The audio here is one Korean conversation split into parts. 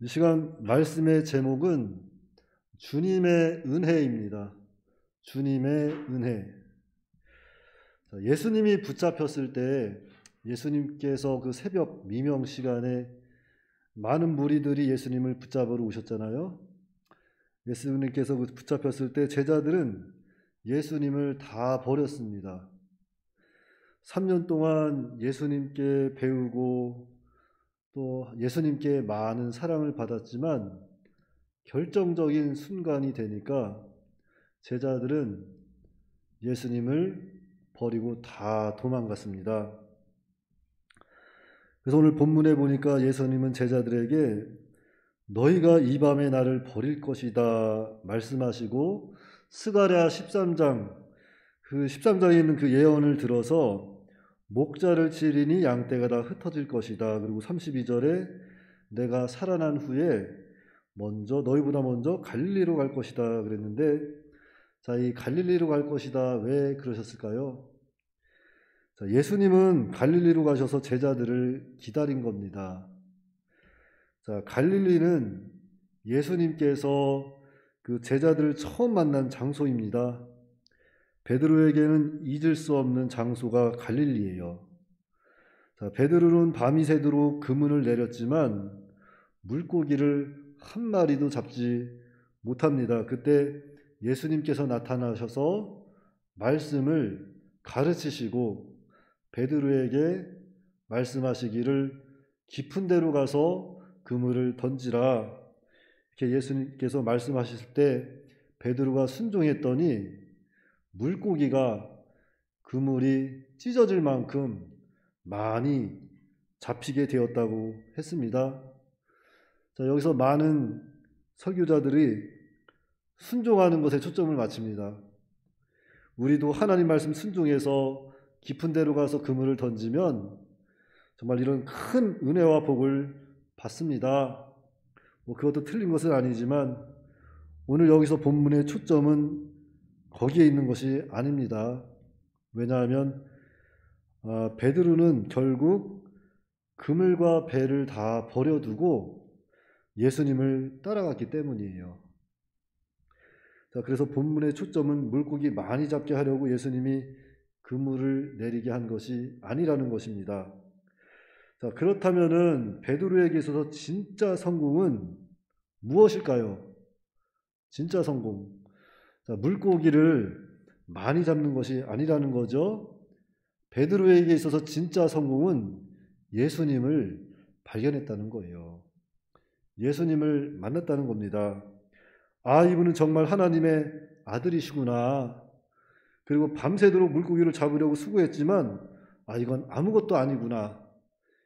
이 시간 말씀의 제목은 주님의 은혜입니다. 주님의 은혜. 예수님이 붙잡혔을 때 예수님께서 그 새벽 미명 시간에 많은 무리들이 예수님을 붙잡으러 오셨잖아요. 예수님께서 붙잡혔을 때 제자들은 예수님을 다 버렸습니다. 3년 동안 예수님께 배우고 또 예수님께 많은 사랑을 받았지만 결정적인 순간이 되니까 제자들은 예수님을 버리고 다 도망갔습니다. 그래서 오늘 본문에 보니까 예수님은 제자들에게 너희가 이 밤에 나를 버릴 것이다 말씀하시고 스가랴 13장 그 13장에 있는 그 예언을 들어서 목자를 치리니 양떼가 다 흩어질 것이다. 그리고 32절에 내가 살아난 후에 너희보다 먼저 갈릴리로 갈 것이다 그랬는데, 자, 이 갈릴리로 갈 것이다 왜 그러셨을까요? 자, 예수님은 갈릴리로 가셔서 제자들을 기다린 겁니다. 자, 갈릴리는 예수님께서 그 제자들을 처음 만난 장소입니다. 베드로에게는 잊을 수 없는 장소가 갈릴리예요. 자, 베드로는 밤이 새도록 그물을 내렸지만 물고기를 한 마리도 잡지 못합니다. 그때 예수님께서 나타나셔서 말씀을 가르치시고 베드로에게 말씀하시기를 깊은 데로 가서 그물을 던지라, 이렇게 예수님께서 말씀하셨을 때 베드로가 순종했더니 물고기가 그물이 찢어질 만큼 많이 잡히게 되었다고 했습니다. 자, 여기서 많은 설교자들이 순종하는 것에 초점을 맞춥니다. 우리도 하나님 말씀 순종해서 깊은 데로 가서 그물을 던지면 정말 이런 큰 은혜와 복을 받습니다. 그것도 틀린 것은 아니지만 오늘 여기서 본문의 초점은 거기에 있는 것이 아닙니다. 왜냐하면 베드로는 결국 그물과 배를 다 버려두고 예수님을 따라갔기 때문이에요. 자, 그래서 본문의 초점은 물고기 많이 잡게 하려고 예수님이 그물을 내리게 한 것이 아니라는 것입니다. 자, 그렇다면은 베드로에게 있어서 진짜 성공은 무엇일까요? 진짜 성공. 자, 물고기를 많이 잡는 것이 아니라는 거죠. 베드로에게 있어서 진짜 성공은 예수님을 발견했다는 거예요. 예수님을 만났다는 겁니다. 아, 이분은 정말 하나님의 아들이시구나. 그리고 밤새도록 물고기를 잡으려고 수고했지만 아, 이건 아무것도 아니구나.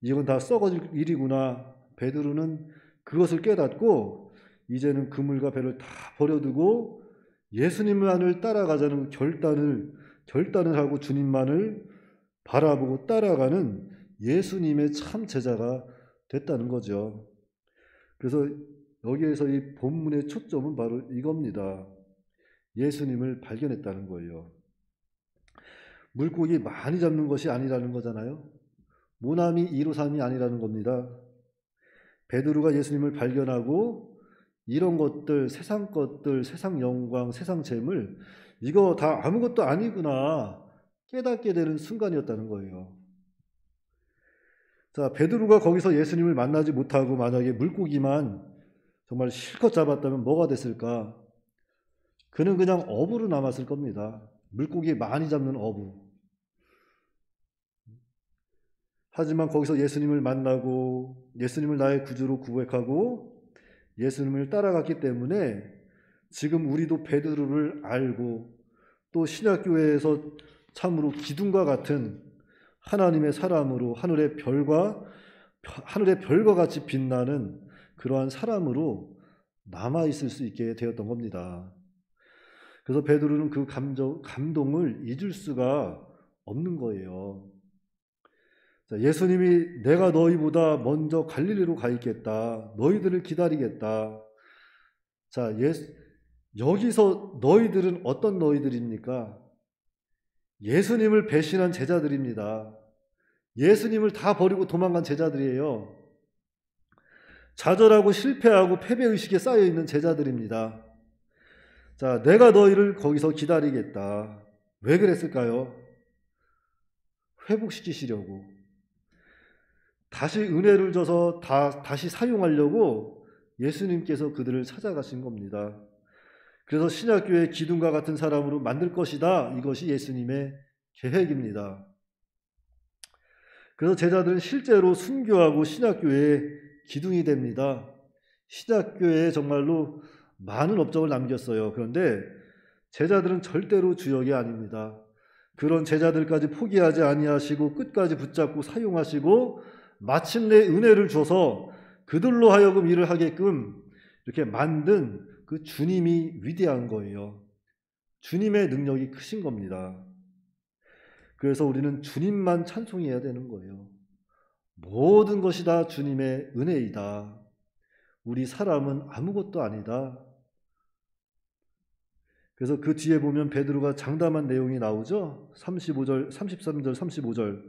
이건 다 썩어질 일이구나. 베드로는 그것을 깨닫고 이제는 그물과 배를 다 버려두고 예수님만을 따라가자는 결단을 하고 주님만을 바라보고 따라가는 예수님의 참 제자가 됐다는 거죠. 그래서 여기에서 이 본문의 초점은 바로 이겁니다. 예수님을 발견했다는 거예요. 물고기 많이 잡는 것이 아니라는 거잖아요. 모나미 153이 아니라는 겁니다. 베드로가 예수님을 발견하고 이런 것들, 세상 영광, 세상 재물, 이거 다 아무것도 아니구나 깨닫게 되는 순간이었다는 거예요. 자, 베드로가 거기서 예수님을 만나지 못하고 만약에 물고기만 정말 실컷 잡았다면 뭐가 됐을까? 그는 그냥 어부로 남았을 겁니다. 물고기 많이 잡는 어부. 하지만 거기서 예수님을 만나고 예수님을 나의 구주로 고백하고 예수님을 따라갔기 때문에 지금 우리도 베드로를 알고 또 신약교회에서 참으로 기둥과 같은 하나님의 사람으로 하늘의 별과 같이 빛나는 그러한 사람으로 남아있을 수 있게 되었던 겁니다. 그래서 베드로는 그 감동을 잊을 수가 없는 거예요. 자, 예수님이 내가 너희보다 먼저 갈릴리로 가 있겠다. 너희들을 기다리겠다. 자, 여기서 너희들은 어떤 너희들입니까? 예수님을 배신한 제자들입니다. 예수님을 다 버리고 도망간 제자들이에요. 좌절하고 실패하고 패배의식에 쌓여있는 제자들입니다. 자, 내가 너희를 거기서 기다리겠다. 왜 그랬을까요? 회복시키시려고. 다시 은혜를 줘서 다시 사용하려고 예수님께서 그들을 찾아가신 겁니다. 그래서 신약교회 기둥과 같은 사람으로 만들 것이다. 이것이 예수님의 계획입니다. 그래서 제자들은 실제로 순교하고 신약교회의 기둥이 됩니다. 신약교회에 정말로 많은 업적을 남겼어요. 그런데 제자들은 절대로 주역이 아닙니다. 그런 제자들까지 포기하지 아니하시고 끝까지 붙잡고 사용하시고 마침내 은혜를 줘서 그들로 하여금 일을 하게끔 이렇게 만든 그 주님이 위대한 거예요. 주님의 능력이 크신 겁니다. 그래서 우리는 주님만 찬송해야 되는 거예요. 모든 것이 다 주님의 은혜이다. 우리 사람은 아무것도 아니다. 그래서 그 뒤에 보면 베드로가 장담한 내용이 나오죠. 33절, 35절.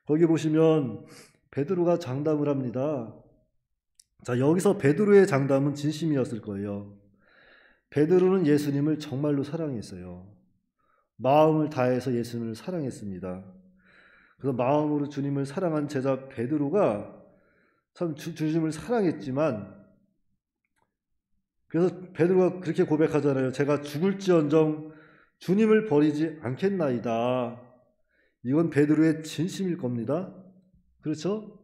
거기 보시면 베드로가 장담을 합니다. 자, 여기서 베드로의 장담은 진심이었을 거예요. 베드로는 예수님을 정말로 사랑했어요. 마음을 다해서 예수님을 사랑했습니다. 그래서 마음으로 주님을 사랑한 제자 베드로가 참 주님을 사랑했지만, 그래서 베드로가 그렇게 고백하잖아요. 제가 죽을지언정 주님을 버리지 않겠나이다. 이건 베드로의 진심일 겁니다. 그렇죠?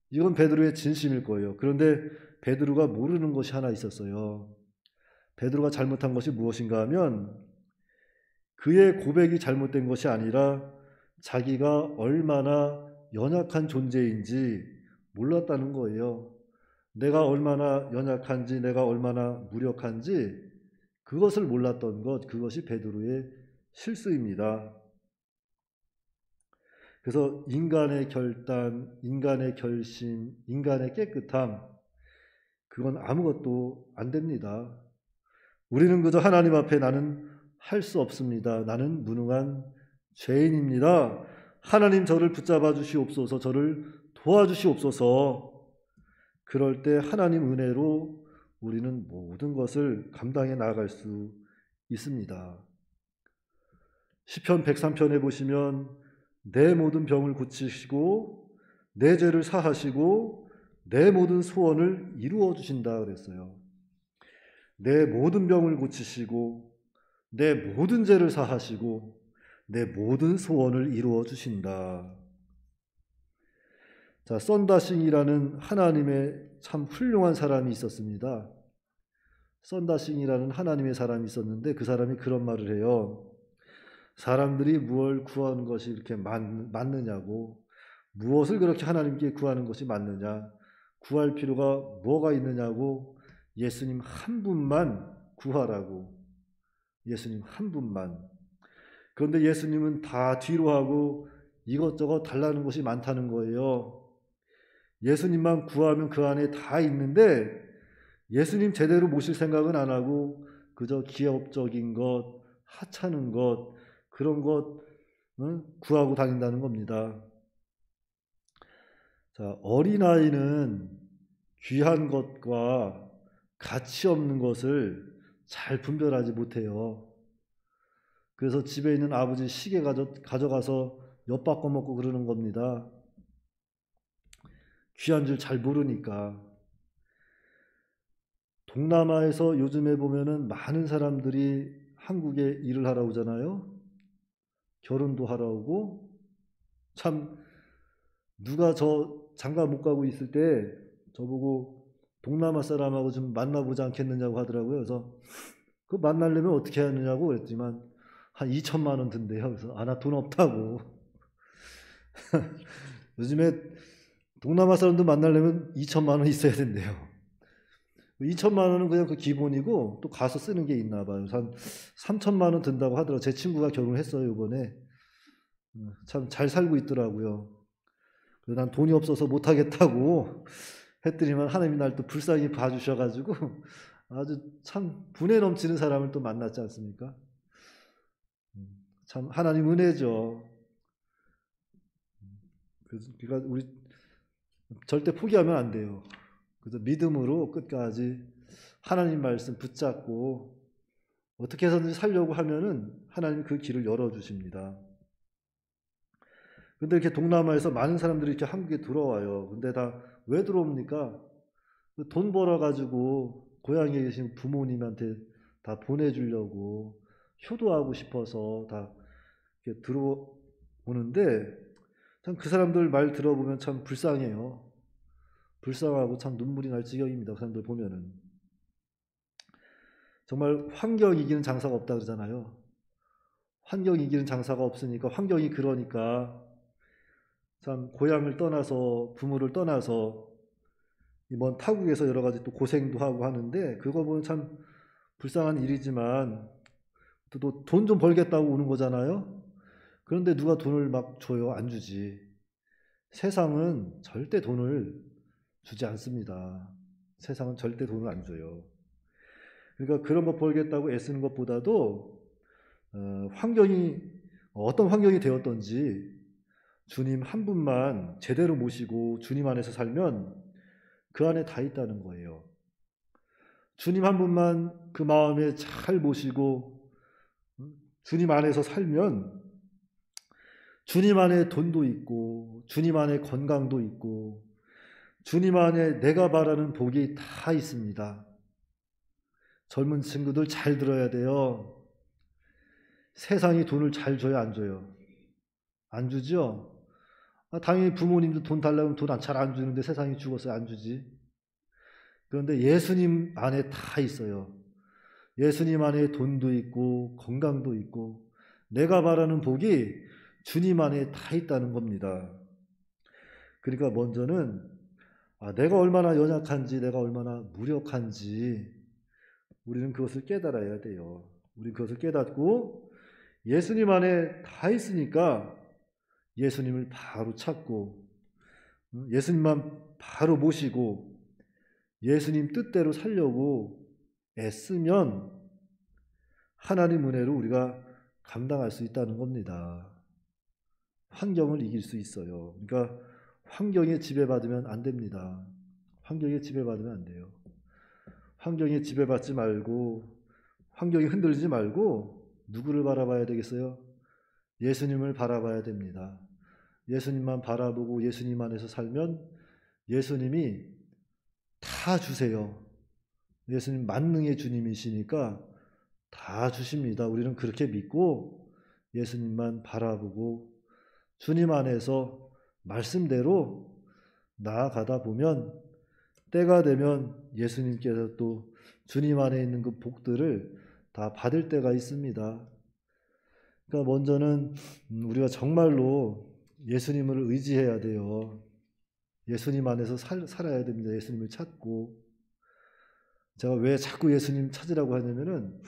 이건 베드로의 진심일 거예요. 그런데 베드로가 모르는 것이 하나 있었어요. 베드로가 잘못한 것이 무엇인가 하면 그의 고백이 잘못된 것이 아니라 자기가 얼마나 연약한 존재인지 몰랐다는 거예요. 내가 얼마나 연약한지, 내가 얼마나 무력한지 그것을 몰랐던 것, 그것이 베드로의 실수입니다. 그래서 인간의 결단, 인간의 결심, 인간의 깨끗함, 그건 아무것도 안 됩니다. 우리는 그저 하나님 앞에 나는 할 수 없습니다. 나는 무능한 죄인입니다. 하나님 저를 붙잡아 주시옵소서, 저를 도와주시옵소서. 그럴 때 하나님 은혜로 우리는 모든 것을 감당해 나아갈 수 있습니다. 시편 103편에 보시면 내 모든 병을 고치시고 내 죄를 사하시고 내 모든 소원을 이루어 주신다 그랬어요. 내 모든 병을 고치시고 내 모든 죄를 사하시고 내 모든 소원을 이루어 주신다. 자, 썬다싱이라는 하나님의 참 훌륭한 사람이 있었습니다. 썬다싱이라는 하나님의 사람이 있었는데 그 사람이 그런 말을 해요. 사람들이 무엇을 구하는 것이 이렇게 맞느냐고, 무엇을 그렇게 하나님께 구하는 것이 맞느냐, 구할 필요가 뭐가 있느냐고, 예수님 한 분만 구하라고. 예수님 한 분만. 그런데 예수님은 다 뒤로 하고 이것저것 달라는 것이 많다는 거예요. 예수님만 구하면 그 안에 다 있는데 예수님 제대로 모실 생각은 안 하고 그저 기업적인 것, 하찮은 것, 그런 것 구하고 다닌다는 겁니다. 자, 어린아이는 귀한 것과 가치 없는 것을 잘 분별하지 못해요. 그래서 집에 있는 아버지 시계 가져가서 엿바꿔 먹고 그러는 겁니다. 귀한 줄 잘 모르니까. 동남아에서 요즘에 보면은 많은 사람들이 한국에 일을 하러 오잖아요. 결혼도 하러 오고. 참 누가 저 장가 못 가고 있을 때 저보고 동남아 사람하고 좀 만나보지 않겠느냐고 하더라고요. 그래서 그 만나려면 어떻게 하느냐고 그랬지만 한 2천만 원 든대요. 그래서 나 돈 없다고. 요즘에 동남아 사람도 만나려면 2천만 원 있어야 된대요. 2천만 원은 그냥 그 기본이고 또 가서 쓰는 게 있나 봐요. 한 3천만 원 든다고 하더라고요. 제 친구가 결혼했어요, 이번에. 참 잘 살고 있더라고요. 난 돈이 없어서 못하겠다고 했더니만 하나님이 날 또 불쌍히 봐주셔가지고 아주 참 분에 넘치는 사람을 또 만났지 않습니까? 참 하나님 은혜죠. 그러니까 우리 절대 포기하면 안 돼요. 그래서 믿음으로 끝까지 하나님 말씀 붙잡고 어떻게 해서든지 살려고 하면은 하나님이 그 길을 열어주십니다. 근데 이렇게 동남아에서 많은 사람들이 이렇게 한국에 들어와요. 근데 다 왜 들어옵니까? 돈 벌어가지고 고향에 계신 부모님한테 다 보내주려고 효도하고 싶어서 다 이렇게 들어오는데 참 그 사람들 말 들어보면 참 불쌍해요. 불쌍하고 참 눈물이 날 지경입니다. 그 사람들 보면은. 정말 환경 이기는 장사가 없다 그러잖아요. 환경 이기는 장사가 없으니까 환경이 그러니까 참 고향을 떠나서 부모를 떠나서 먼 타국에서 여러 가지 또 고생도 하고 하는데 그거 보면 참 불쌍한 일이지만 또 돈 좀 벌겠다고 오는 거잖아요. 그런데 누가 돈을 막 줘요? 안 주지. 세상은 절대 돈을 주지 않습니다. 세상은 절대 돈을 안 줘요. 그러니까 그런 거 벌겠다고 애쓰는 것보다도 환경이 어떤 환경이 되었던지 주님 한 분만 제대로 모시고 주님 안에서 살면 그 안에 다 있다는 거예요. 주님 한 분만 그 마음에 잘 모시고 주님 안에서 살면 주님 안에 돈도 있고 주님 안에 건강도 있고 주님 안에 내가 바라는 복이 다 있습니다. 젊은 친구들 잘 들어야 돼요. 세상이 돈을 잘 줘요, 안 줘요? 안 주죠? 당연히 부모님도 돈 달라면 돈 잘 안 주는데 세상이 죽어서 안 주지. 그런데 예수님 안에 다 있어요. 예수님 안에 돈도 있고 건강도 있고 내가 바라는 복이 주님 안에 다 있다는 겁니다. 그러니까 먼저는 내가 얼마나 연약한지 내가 얼마나 무력한지 우리는 그것을 깨달아야 돼요. 우리는 그것을 깨닫고 예수님 안에 다 있으니까 예수님을 바로 찾고 예수님만 바로 모시고 예수님 뜻대로 살려고 애쓰면 하나님 은혜로 우리가 감당할 수 있다는 겁니다. 환경을 이길 수 있어요. 그러니까 환경에 지배받으면 안 됩니다. 환경에 지배받으면 안 돼요. 환경에 지배받지 말고 환경이 흔들리지 말고 누구를 바라봐야 되겠어요? 예수님을 바라봐야 됩니다. 예수님만 바라보고 예수님 안에서 살면 예수님이 다 주세요. 예수님 만능의 주님이시니까 다 주십니다. 우리는 그렇게 믿고 예수님만 바라보고 주님 안에서 말씀대로 나아가다 보면 때가 되면 예수님께서 또 주님 안에 있는 그 복들을 다 받을 때가 있습니다. 그러니까 먼저는 우리가 정말로 예수님을 의지해야 돼요. 예수님 안에서 살아야 됩니다. 예수님을 찾고. 제가 왜 자꾸 예수님 찾으라고 하냐면은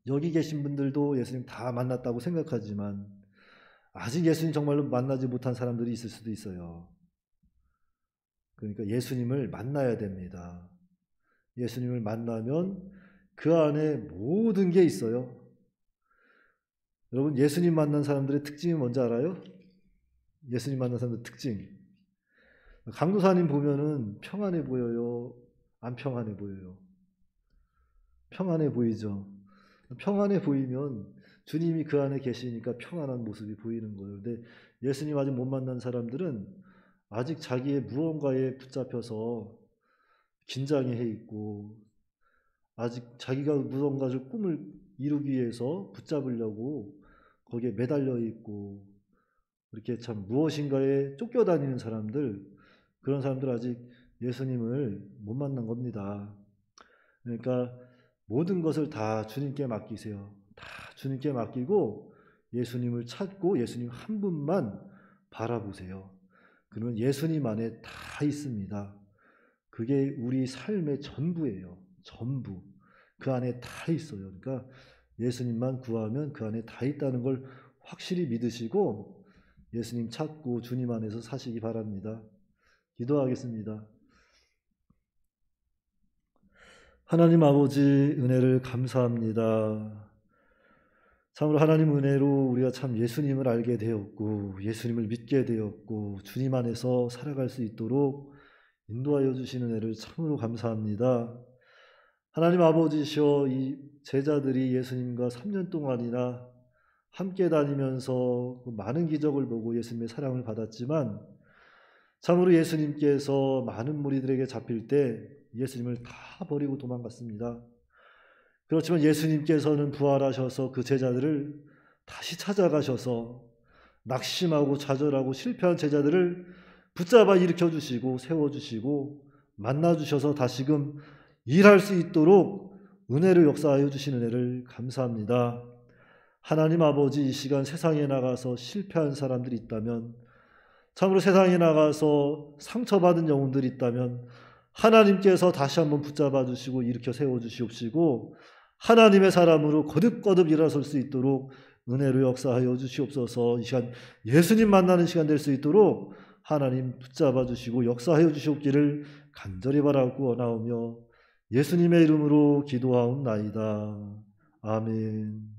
여기 계신 분들도 예수님 다 만났다고 생각하지만 아직 예수님 정말로 만나지 못한 사람들이 있을 수도 있어요. 그러니까 예수님을 만나야 됩니다. 예수님을 만나면 그 안에 모든 게 있어요. 여러분 예수님 만난 사람들의 특징이 뭔지 알아요? 예수님 만난 사람들의 특징. 강도사님 보면은 평안해 보여요? 안 평안해 보여요? 평안해 보이죠? 평안해 보이면 주님이 그 안에 계시니까 평안한 모습이 보이는 거예요. 근데 예수님 아직 못 만난 사람들은 아직 자기의 무언가에 붙잡혀서 긴장해 있고 아직 자기가 무언가 꿈을 이루기 위해서 붙잡으려고 거기에 매달려 있고 이렇게 참 무엇인가에 쫓겨다니는 사람들 그런 사람들 아직 예수님을 못 만난 겁니다. 그러니까 모든 것을 다 주님께 맡기세요. 다 주님께 맡기고 예수님을 찾고 예수님 한 분만 바라보세요. 그러면 예수님 안에 다 있습니다. 그게 우리 삶의 전부예요. 전부. 그 안에 다 있어요. 그러니까 예수님만 구하면 그 안에 다 있다는 걸 확실히 믿으시고 예수님 찾고 주님 안에서 사시기 바랍니다. 기도하겠습니다. 하나님 아버지 은혜를 감사합니다. 참으로 하나님 은혜로 우리가 참 예수님을 알게 되었고 예수님을 믿게 되었고 주님 안에서 살아갈 수 있도록 인도하여 주시는 은혜를 참으로 감사합니다. 하나님 아버지시여, 이 제자들이 예수님과 3년 동안이나 함께 다니면서 많은 기적을 보고 예수님의 사랑을 받았지만 참으로 예수님께서 많은 무리들에게 잡힐 때 예수님을 다 버리고 도망갔습니다. 그렇지만 예수님께서는 부활하셔서 그 제자들을 다시 찾아가셔서 낙심하고 좌절하고 실패한 제자들을 붙잡아 일으켜 주시고 세워주시고 만나주셔서 다시금 일할 수 있도록 은혜를 역사하여 주시는 은혜를 감사합니다. 하나님 아버지, 이 시간 세상에 나가서 실패한 사람들이 있다면, 참으로 세상에 나가서 상처받은 영혼들이 있다면 하나님께서 다시 한번 붙잡아 주시고 일으켜 세워 주시옵시고 하나님의 사람으로 거듭거듭 일어설 수 있도록 은혜로 역사하여 주시옵소서. 이 시간 예수님 만나는 시간 될 수 있도록 하나님 붙잡아 주시고 역사하여 주시옵기를 간절히 바라고 원하오며 예수님의 이름으로 기도하옵나이다. 아멘.